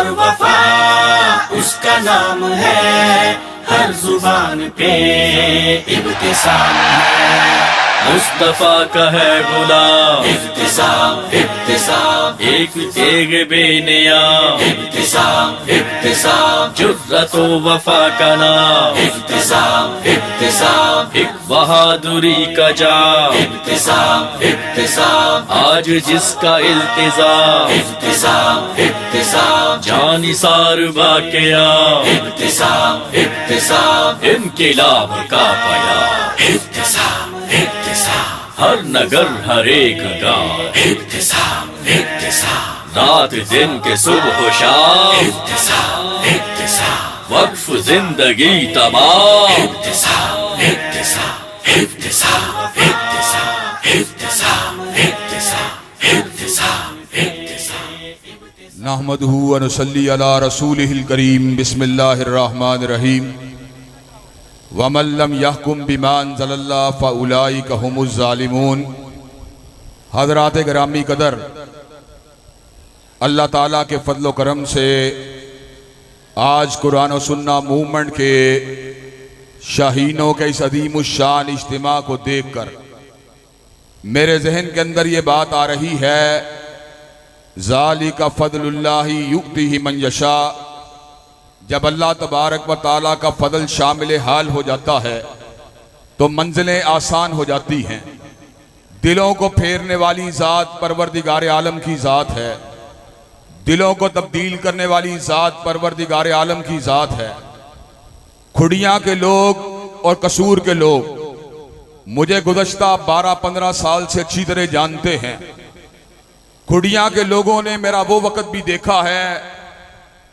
और वफा उसका नाम है, हर जुबान पे इब्तिसाम है। मुस्तफा का है गुलाम इब्तिसाम इब्तिसाम, एक तेग बेनियाम इब्तिसाम इब्तिसाम, जुर्रत व वफा का नाम इब्तिसाम इब्तिसाम, एक बहादुरी का जाम इब्तिसाम इब्तिसाम, आज जिसका इल्तिजाम इब्तिसाम इब्तिसाम, जानिसार बाक़ियाम इब्तिसाम इब्तिसाम, इनकिलाब का पयाम इब्तिसाम इब्तिसाम, हर नगर हर एक गाँव इब्तिसाम इब्तिसाम, रात दिन के सुबह शाम इब्तिसाम इब्तिसाम, वक्फ जिंदगी तमाम इब्तिसाम इब्तिसाम, इब्तिसाम इब्तिसाम, इब्तिसाम इब्तिसाम, इब्तिसाम इब्तिसाम। नहमदुहु व नुसल्ली अला रसूलिहिल करीम। बिस्मिल्लाहिर रहमानिर रहीम। वमन लम यहकुम बिमा अंज़लल्लाह फउलाइका हुमुज़ ज़ालिमून। हज़रात गिरामी कदर, अल्लाह ताला के फजल व करम से आज कुरान और सुन्ना मूवमेंट के शाहीनों के इस अदीम शान इज्तिमा को देखकर मेरे जहन के अंदर ये बात आ रही है, ज़ालिका फ़ज़लुल्लाहि युअतीहि मन यशा। जब अल्लाह तबारक व ताला का फजल शामिल हाल हो जाता है तो मंजिलें आसान हो जाती हैं। दिलों को फेरने वाली ज़ात परवरदिगार आलम की ज़ात है, दिलों को तब्दील करने वाली ज़ात परवरदिगार आलम की ज़ात है। खुड़ियाँ के लोग और कसूर के लोग मुझे गुज़श्ता 12-15 साल से अच्छी तरह जानते हैं। खुड़ियाँ के लोगों ने मेरा वो वक़्त भी देखा है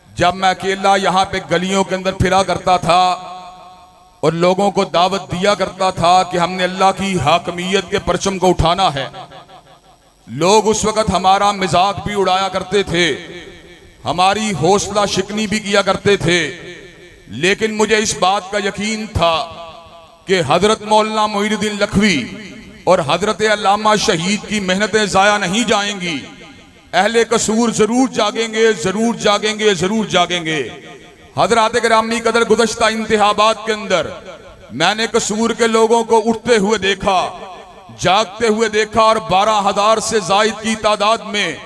जब मैं अकेला यहाँ पे गलियों के अंदर फिरा करता था और लोगों को दावत दिया करता था कि हमने अल्लाह की हाकमियत के परचम को उठाना है। लोग उस वक़्त हमारा मजाक भी उड़ाया करते थे, हमारी हौसला शिकनी भी किया करते थे, लेकिन मुझे इस बात का यकीन था कि हजरत मौलाना मोइनुद्दीन लखवी और हजरत अल्लामा शहीद की मेहनतें ज़ाया नहीं जाएंगी। अहले कसूर जरूर जागेंगे, जरूर जागेंगे, जरूर जागेंगे। हजरात गिरामी कदर, गुज़श्ता इंतखाबात के अंदर मैंने कसूर के लोगों को उठते हुए देखा, जागते हुए देखा, और 12,000 से जायद की तादाद में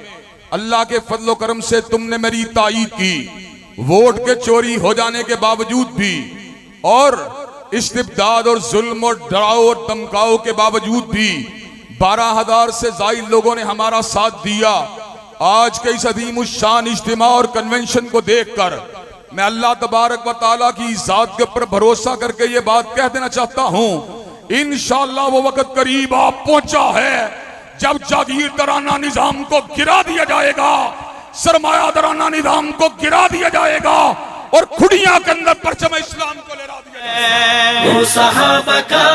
अल्लाह के फजल करम से तुमने मेरी तायीद की। वोट के चोरी हो जाने के बावजूद भी और इस्तिबदाद और जुल्म और डराव और धमकाओ के बावजूद भी 12,000 से जायद लोगों ने हमारा साथ दिया। आज के इस अदीम शान इज्तिमा और कन्वेंशन को देखकर मैं अल्लाह तबारक व ताला की ज़ात के ऊपर भरोसा करके ये बात कह देना चाहता हूँ, इंशाअल्लाह वो वक़्त करीब आ पहुंचा है जब जागीरदाराना निजाम को गिरा दिया जाएगा, सरमायादाराना निजाम को गिरा दिया जाएगा और खुड़ियां के अंदर परचम इस्लाम को लहरा दिया जाएगा। वो सहाबा का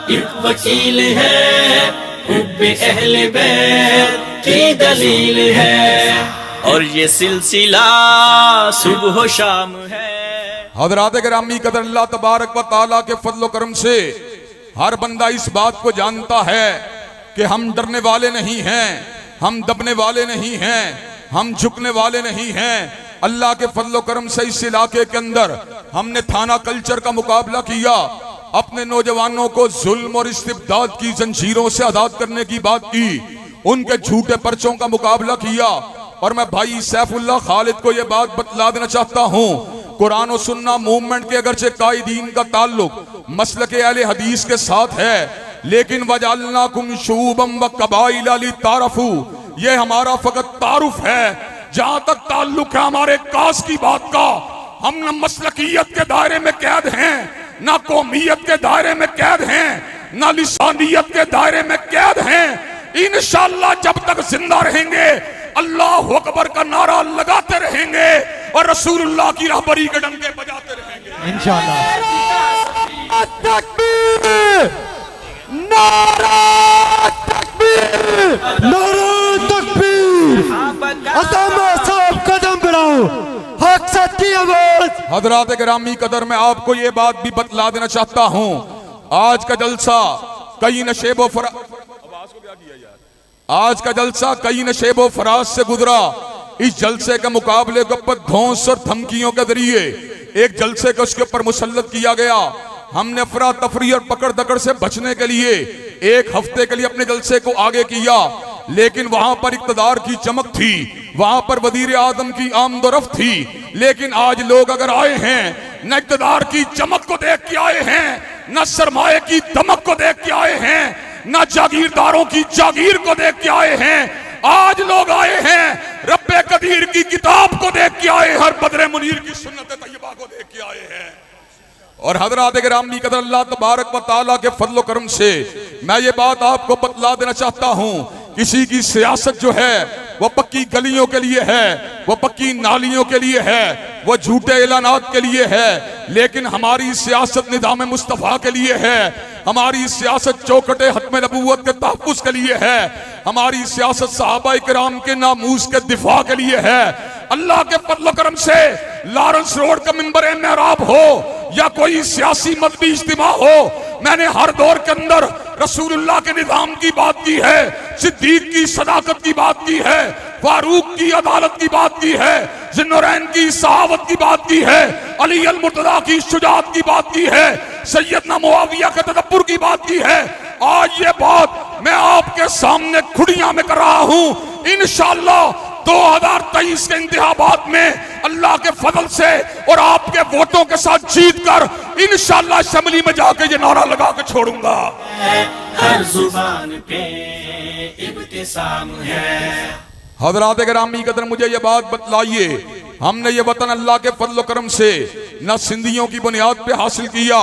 एक वकील है, हुब्बे अहले बैत की दलील है, और ये सिलसिला सुबह शाम है। हज़रात गिरामी कदर, अल्लाह तबारक व ताला के फजल करम से हर बंदा इस बात को जानता है कि हम डरने वाले नहीं हैं, हम दबने वाले नहीं हैं, हम झुकने वाले नहीं हैं। अल्लाह के फजल करम से इस इलाके के अंदर हमने थाना कल्चर का मुकाबला किया, अपने नौजवानों को जुल्म और इस्तिबदाद की जंजीरों से आजाद करने की बात की, उनके झूठे पर्चों का मुकाबला किया। और मैं भाई सैफुल्लाह खालिद को यह बात बतला देना चाहता हूँ, कुरान और सुन्ना मूवमेंट के अगरचे कायदीन का ताल्लुक मसलक अहले हदीस के साथ है, लेकिन वजअलनाकुम शुऊबम व कबाइला लितारफू, ये हमारा फकत तारुफ है। जहां तक ताल्लुक है हमारे कास की बात का, हम न मसलकियत के दायरे में कैद हैं, ना कौमियत के दायरे में कैद हैं, ना लिसानियत के दायरे में कैद हैं। इंशाअल्लाह जब तक जिंदा रहेंगे अल्लाह अकबर का नारा लगाते रहेंगे और रसूलुल्लाह की रहबरी के डंके बजाते रहेंगे इंशाअल्लाह। तकबीर, नारा तकबीर, नारा तकबीर। अज़ामत साहब कदम बढ़ाओ, हक सच की आवाज। हज़रात गिरामी कदर, मैं आपको ये बात भी बतला देना चाहता हूँ, आज का जलसा कई नशेबो फराज से गुजरा। इस जलसे के मुकाबले के ऊपर धौंस और धमकियों के जरिए एक जलसे को उसके ऊपर मुसल्लत किया गया। हमने अफरा तफरी और पकड़ दकड़ से बचने के लिए एक हफ्ते के लिए अपने जलसे को आगे किया, लेकिन वहां पर इक़्तिदार की चमक थी, वहां पर वज़ीर आज़म की आमदोरफ्त थी। लेकिन आज लोग अगर आए हैं, न इक़्तिदार की चमक को देख के आए हैं, न सरमाए की दमक को देख के आए हैं, न जागीरदारों की जागीर को देख के आए हैं। आज लोग आए हैं रब्बे कदीर की किताब को देख के आए, हर बदरे मुनीर की सुन्नत तैयबा को देख के आए हैं। और हज़रात गिरामी कदर अल्लाह तबारक व तआला के फजल करम से मैं ये बात आपको बतला देना चाहता हूँ, किसी की सियासत जो है वो पक्की गलियों के लिए है, वो पक्की नालियों के लिए है, वो झूठे ऐलानात के लिए है, लेकिन हमारी सियासत निज़ाम मुस्तफ़ा के लिए है। हमारी सियासत चौखटे हत्म नबूवत के तहफ़्फ़ुज़ के लिए है। हमारी सियासत सहाबा किराम के नामूस के दिफा के लिए है। अल्लाह के फजल करम से लॉरेंस रोड का मिंबर मेहराब हो या कोई सियासी मजहबी इज्तिमा हो, मैंने हर दौर के अंदर रसूलुल्लाह के निज़ाम की बात की है, सिद्दीक की सदाकत की बात की है, फारूक की अदालत की बात की है, ज़ुन्नूरैन की सहावत की बात की है, अली अल मुर्तज़ा की शुजाअत की बात की है, सैयदना मुआविया के तदब्बुर की बात की है। आज ये बात मैं आपके सामने खुड़ियां में कर रहा हूं। इंशाअल्लाह 2023 के इंतखाबात में अल्लाह के फजल से और आपके वोटों के साथ जीत कर इंशाअल्लाह असेंबली में जाके ये नारा लगा के छोड़ूंगा। हर जुबान पे इब्तिसाम है। हज़रात गिरामी कदर मुझे ये बात बतलाइए, हमने ये वतन अल्लाह के फजल करम से न सिंधियों की बुनियाद पे हासिल किया,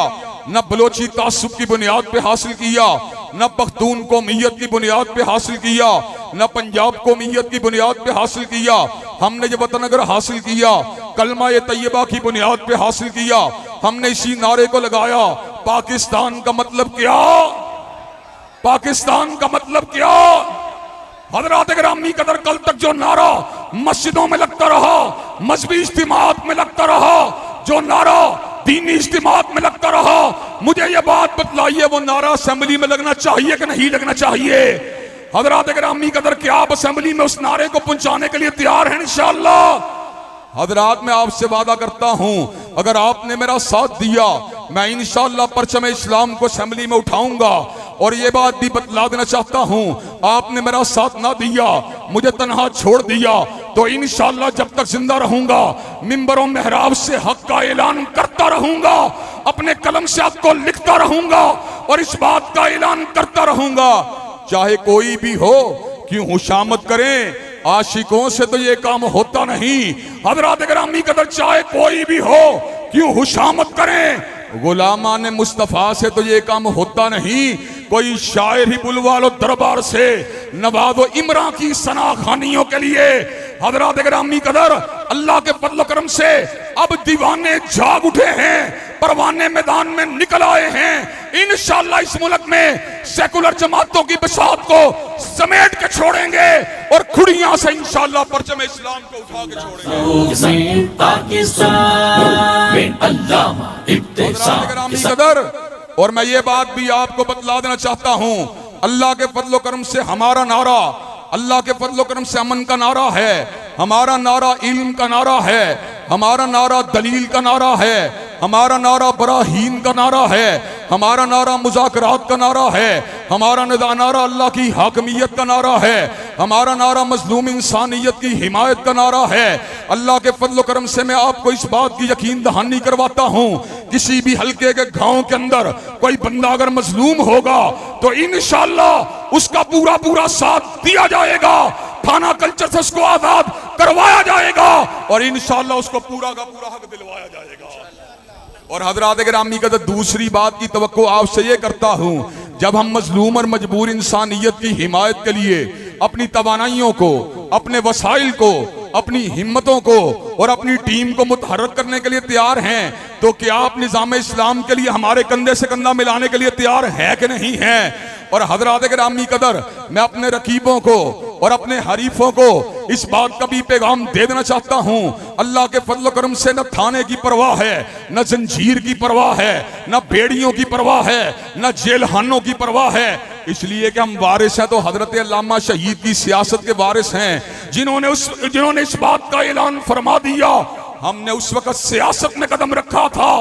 न बलोची तासुब की बुनियाद पे हासिल किया, न पख्तून कौमियत की बुनियाद पे हासिल किया, न पंजाब कौमियत की बुनियाद पे हासिल किया। हमने ये वतन अगर हासिल किया कलमा तैयबा की बुनियाद पे हासिल किया। हमने इसी नारे को लगाया, पाकिस्तान का मतलब क्या, पाकिस्तान का मतलब क्या। हज़रात गिरामी कदर कल तक जो नारा मस्जिदों में लगता रहा, मजहबी इज्तिमात में लगता रहा, जो नारा दीनी इज्तिमात में लगता रहा, मुझे ये बात बतलाइए वो नारा असेंबली में लगना चाहिए कि नहीं लगना चाहिए। हज़रात गिरामी कदर क्या आप असेंबली में उस नारे को पहुंचाने के लिए तैयार हैं इंशाअल्लाह। हज़रात मैं आपसे वादा करता हूं, अगर आपने मेरा साथ दिया मैं इंशाअल्लाह परचम इस्लाम को असेंबली में उठाऊंगा। और ये बात भी बतला देना चाहता हूं, आपने मेरा साथ ना दिया, मुझे तन्हा छोड़ दिया, तो इंशाअल्लाह जब तक जिंदा रहूंगा मिंबरों मेहराब से हक का ऐलान करता रहूंगा, अपने कलम से हक को लिखता रहूंगा और इस बात का ऐलान करता रहूंगा, चाहे कोई भी हो क्यों हुशामत करें, आशिकों से तो ये काम होता नहीं। हज़रात गिरामी कदर चाहे कोई भी हो क्यों हुशामत करें, गुलामान मुस्तफ़ा से तो ये काम होता नहीं। कोई शायर ही बुलवा लो दरबार से, नवाज़ो इमरा की सनाखानियों के लिए। हज़रात गिरामी कदर अल्लाह के फज़ल करम से अब दीवाने जाग उठे हैं, परवाने मैदान में निकल आए हैं। इंशाअल्लाह इस मुल्क में सेकुलर जमातों की बसात को समेट के छोड़ेंगे और खुड़ियां से इंशाअल्लाह परचम इस्लाम को उठा के छोड़ेंगे। पाकिस्तान में अल्लामा इब्तिसाम। और मैं ये बात भी आपको बतला देना चाहता हूँ, अल्लाह के फजल करम से हमारा नारा, अल्लाह के फजल करम से अमन का नारा है, हमारा नारा इल्म का नारा है, हमारा नारा दलील का नारा है, हमारा नारा बराहीन का नारा है, हमारा नारा मुज़ाकरात का नारा है, हमारा नारा अल्लाह की हाकमियत का नारा है, हमारा नारा मजलूम इंसानियत की हिमायत का नारा है। अल्लाह के फजल करम से मैं आपको इस बात की यकीन दहानी करवाता हूँ, किसी भी हल्के के गांव के अंदर कोई बंदा अगर मजलूम होगा तो इंशाअल्लाह उसका पूरा पूरा साथ दिया जाएगा, थाना कल्चर से उसको आजाद करवाया जाएगा और इंशाअल्लाह उसको पूरा का पूरा हक दिलवाया जाएगा। और हज़रात गिरामी का दूसरी बात की तवक्को आपसे ये करता हूँ, जब हम मजलूम और मजबूर इंसानियत की हिमायत के लिए अपनी तवानाइयों को, अपने वसाइल को, अपनी हिम्मतों को और अपनी टीम को मुतहर्रक करने के लिए तैयार हैं, तो क्या आप निज़ाम इस्लाम के लिए हमारे कंधे से कंधा मिलाने के लिए तैयार है कि नहीं है। और हज़रात गिरामी कदर मैं अपने रकीबों को और अपने हरीफों को इस बात का भी पैगाम दे देना चाहता हूँ, अल्लाह के फजल करम से न थाने की परवाह है, न जंजीर की परवाह है, न बेड़ियों की परवाह है, न जेलखानों की परवाह है। इसलिए कि हम वारिस हैं, तो हजरत अल्लामा शहीद की सियासत के वारिस हैं, जिन्होंने इस बात का ऐलान फरमा दिया। हमने उस वक्त सियासत में कदम रखा था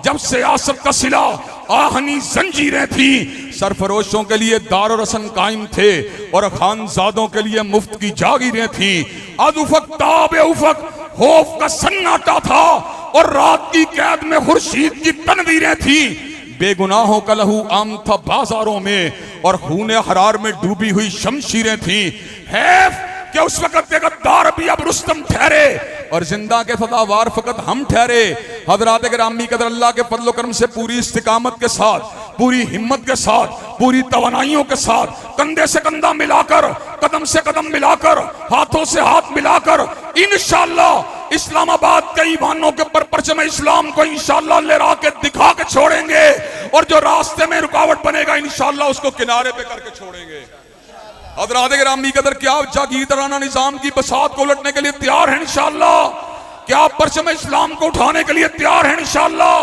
जब सियासत का सिला आहनी जंजीरें थी, सरफरोशों के लिए दारुल रसन कायम थे और खानजादों के लिए मुफ्त की जागीरें थी। आज उफक ताबे उफक खौफ का सन्नाटा था और रात की कैद में खुर्शीद की तनवीरें थी। बेगुनाहों का लहू आम था बाजारों में और खूने हरार में डूबी हुई शमशीरें थी। हैफ कि उस वक्त के गद्दार भी अब रुस्तम ठहरे और जिंदा के सदावार फकत हम ठहरे। हजरात गिरामी कदर अल्लाह के फजल करम से पूरी इस्तिकामत के साथ, पूरी हिम्मत के साथ, पूरी तवानाइयों के साथ, कंधे से कंधा मिलाकर, कदम से कदम मिलाकर, हाथों से हाथ मिलाकर इंशाअल्लाह इस्लामाबाद के ईवानों के ऊपर परचम इस्लाम को इंशाअल्लाह लहरा के दिखा के छोड़ेंगे और जो रास्ते में रुकावट बनेगा इंशाअल्लाह उसको किनारे पे करके छोड़ेंगे। हज़रात गिरामी कदर क्या आप जागीरदाराना निजाम की बसात को उलटने के लिए तैयार हैं इंशाअल्लाह? क्या आप परचम इस्लाम को उठाने के लिए तैयार हैं इंशाअल्लाह?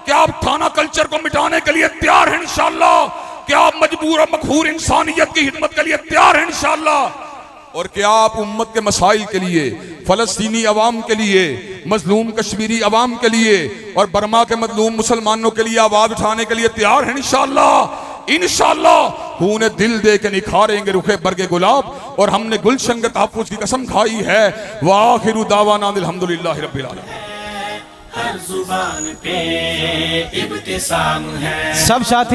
क्या आप थाना कल्चर को मिटाने के लिए तैयार हैं इंशाअल्लाह? क्या आप मजबूर और मखहूर इंसानियत की खिदमत के लिए तैयार हैं इंशाअल्लाह? और क्या आप उम्मत के मसाइल के लिए, फलस्तीनी अवाम के लिए, मजलूम कश्मीरी अवाम के लिए और बर्मा के मजलूम मुसलमानों के लिए आवाज उठाने के लिए तैयार हैं इंशाअल्लाह? इंशाअल्लाह खून दिल दे के निखारेंगे रुखे बरगे गुलाब और हमने गुलशन के तहफ्फुज़ की कसम खाई है। वाखिरु दावाना अल्हम्दुलिल्लाहि रब्बिल आलमीन। हर जुबान पे इब्तिसाम है। सब साथी